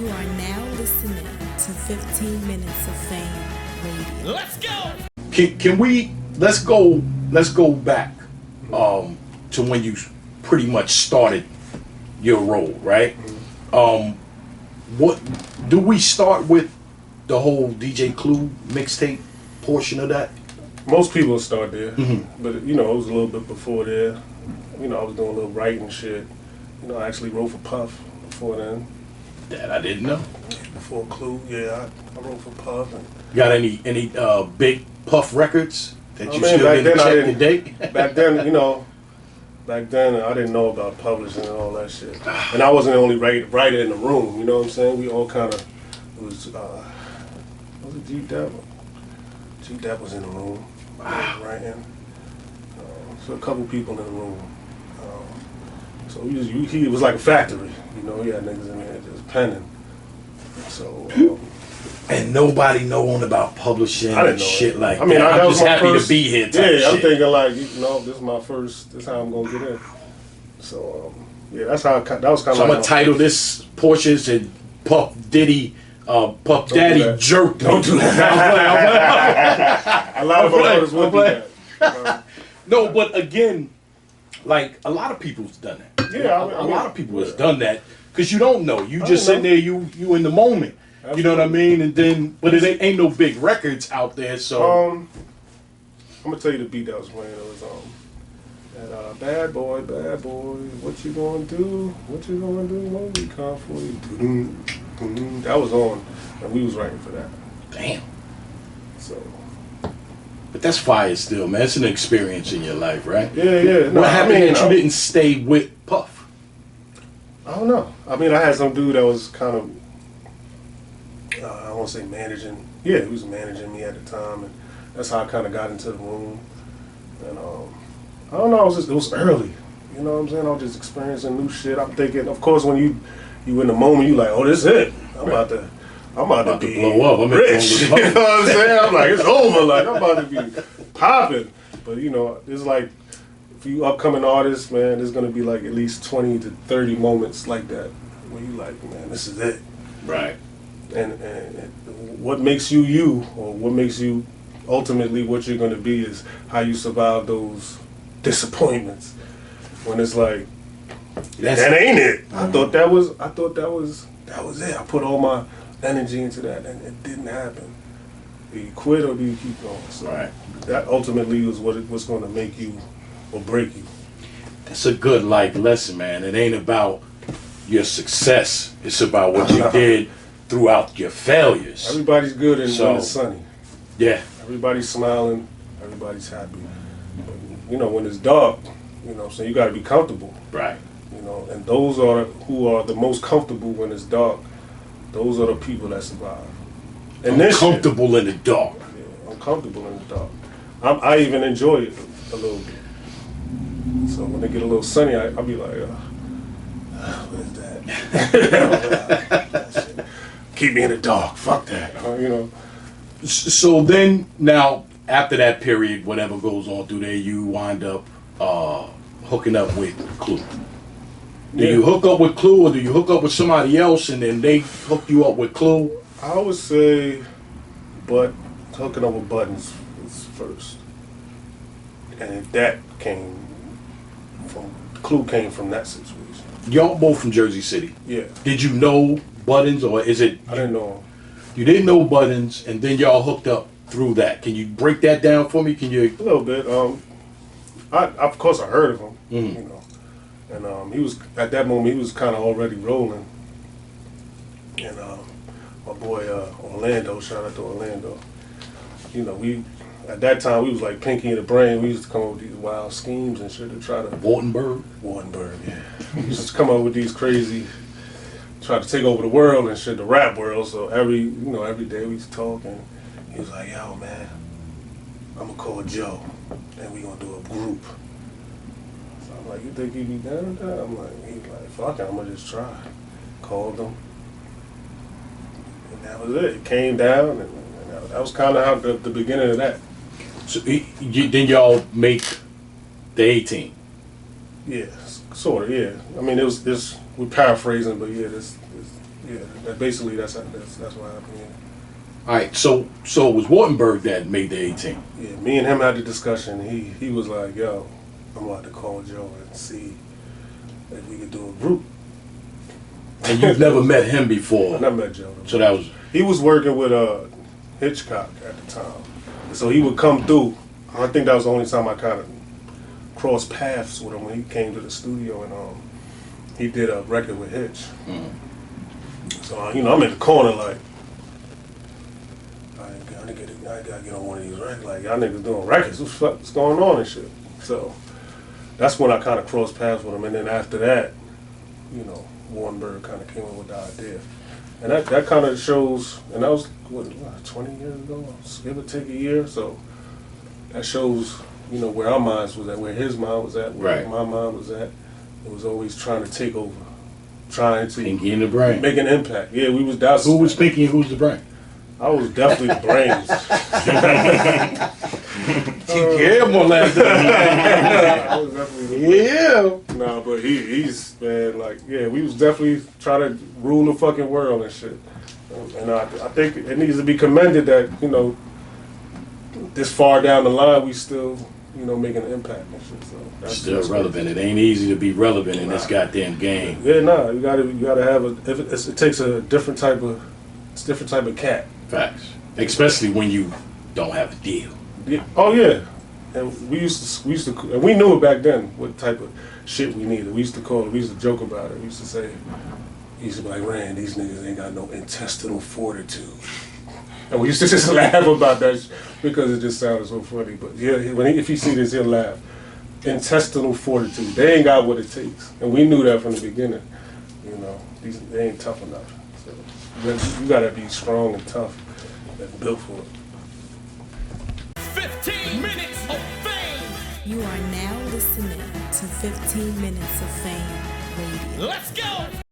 You are now listening to 15 Minutes of Fame Radio. Let's go! Can we let's go back to when you pretty much started your role, right? What do we start with the whole DJ Clue mixtape portion of that? Most people start there, but it was a little bit before there. I was doing a little writing shit. I actually wrote for Puff before then. That I didn't know. Before Clue, I wrote for Puff. And Got any big Puff records that you back still didn't then I check the didn't. date? Back then I didn't know about publishing and all that shit. And I wasn't the only writer in the room. You know what I'm saying? We all kind of was it G-Dep? G-Dep was in the room. Writing. So a couple people in the room. So he was like a factory. He had niggas in there just penning. So. And nobody knowing about publishing and shit like that. I'm just happy to be here. I'm thinking like, this is my first. This is how I'm gonna get in. So that's how that was kind of. So I'm gonna title this portion to Puff Diddy, Puff Daddy Jerk. Don't do that. A lot of artists would do that. No, but again, like a lot of people's done that. Yeah, a lot of people has done that because you don't know. You just sitting there, you in the moment. Absolutely. You know what I mean? And then, but it ain't no big records out there. So I'm gonna tell you the beat that was playing. It was that bad boy, what you gonna do? What you gonna do? What we come for you? That was on, and we was writing for that. Damn. So. But that's fire still, man. It's an experience in your life, right? Yeah. What happened that you didn't stay with Puff? I don't know. I had some dude that was kind of, I won't say managing. Yeah, he was managing me at the time, and that's how I kind of got into the room. And I don't know. It was early. You know what I'm saying? I was just experiencing new shit. I'm thinking, of course, when you in the moment, you like, oh, this is it. I'm about to be blow up. I'm rich. You know what I'm saying? I'm like, it's over. Like, I'm about to be popping. But it's like, for you upcoming artists, man, there's gonna be like at least 20 to 30 moments like that where you like, man, this is it. Right. And what makes you you, or what makes you ultimately what you're gonna be, is how you survive those disappointments. When it's like, that ain't it. I thought that was it. I put all my energy into that, and it didn't happen. Do you quit or do you keep going? So that ultimately is what's going to make you or break you. That's a good life lesson, man. It ain't about your success. It's about what you did throughout your failures. Everybody's good when it's sunny. Yeah. Everybody's smiling. Everybody's happy. But, when it's dark, so you got to be comfortable. Right. And those are who are the most comfortable when it's dark. Those are the people that survive. And comfortable in the dark. Yeah, I'm comfortable in the dark. I even enjoy it a little bit. So when they get a little sunny, I'll be like, what is that? Keep me in the dark. Fuck that. So then, now, after that period, whatever goes on through there, you wind up hooking up with Clue. Do you hook up with Clue, or do you hook up with somebody else and then they hook you up with Clue? I would say, hooking up with Budden is first. And that Clue came from that situation. Y'all both from Jersey City. Yeah. Did you know Buddens, or is it? I didn't know him. You didn't know Buddens, and then y'all hooked up through that. Can you break that down for me? Can you? A little bit. Of course I heard of him. And he was, at that moment, he was kind of already rolling. And my boy Orlando, shout out to Orlando. At that time, we was like Pinky in the Brain. We used to come up with these wild schemes and shit to try to... Wartenberg, yeah. We used to come up with these crazy, try to take over the world and shit, the rap world. So every day we used to talk, and he was like, yo, man, I'm going to call Joe, and we going to do a group. I'm like, you think he'd be down with that? I'm like, he's like, fuck it, I'm gonna just try. Called him. And that was it. It came down, and that was kind of how the beginning of that. So then y'all make the 18. Yeah, sort of, yeah. I mean, it was this, we're paraphrasing, but yeah, Yeah, basically that's what happened. Yeah. All right, so it was Wartenberg that made the 18. Yeah, me and him had the discussion. He was like, "Yo, I'm about to call Joe and see if we could do a group." And you've never met him before. I never met Joe. So that was. He was working with Hitchcock at the time, so he would come through. I think that was the only time I kind of crossed paths with him when he came to the studio, and he did a record with Hitch. So I'm in the corner like, I gotta get on one of these records. Like, y'all niggas doing records. What's going on and shit? So that's when I kind of crossed paths with him. And then after that, Warrenberg kind of came up with the idea. And that kind of shows, and that was, what 20 years ago? Give or take a year. So that shows, where our minds was at, where his mind was at, where my mind was at. It was always trying to take over, trying to Pinky in the brain. Make an impact. Yeah, we was. Who was Pinky and who's the brain? I was definitely the brains. Yeah, more last I was definitely the Yeah. Nah, but he's man, like, yeah, we was definitely trying to rule the fucking world and shit. And I think it needs to be commended that, this far down the line we still, making an impact and shit. So that's Still relevant. It ain't easy to be relevant in this goddamn game. Yeah, nah, you gotta have it takes a different type of cat. Facts. Especially when you don't have a deal. Yeah. Oh yeah, and we used to, and we knew it back then what type of shit we needed. We used to joke about it. We used to say, he used to be like, "Rand, these niggas ain't got no intestinal fortitude," and we used to just laugh about that because it just sounded so funny. But yeah, if he see this, he'll laugh. Intestinal fortitude. They ain't got what it takes, and we knew that from the beginning. They ain't tough enough. So you gotta be strong and tough and built for it. 15 minutes of fame. You are now listening to 15 Minutes of Fame Radio. Let's go.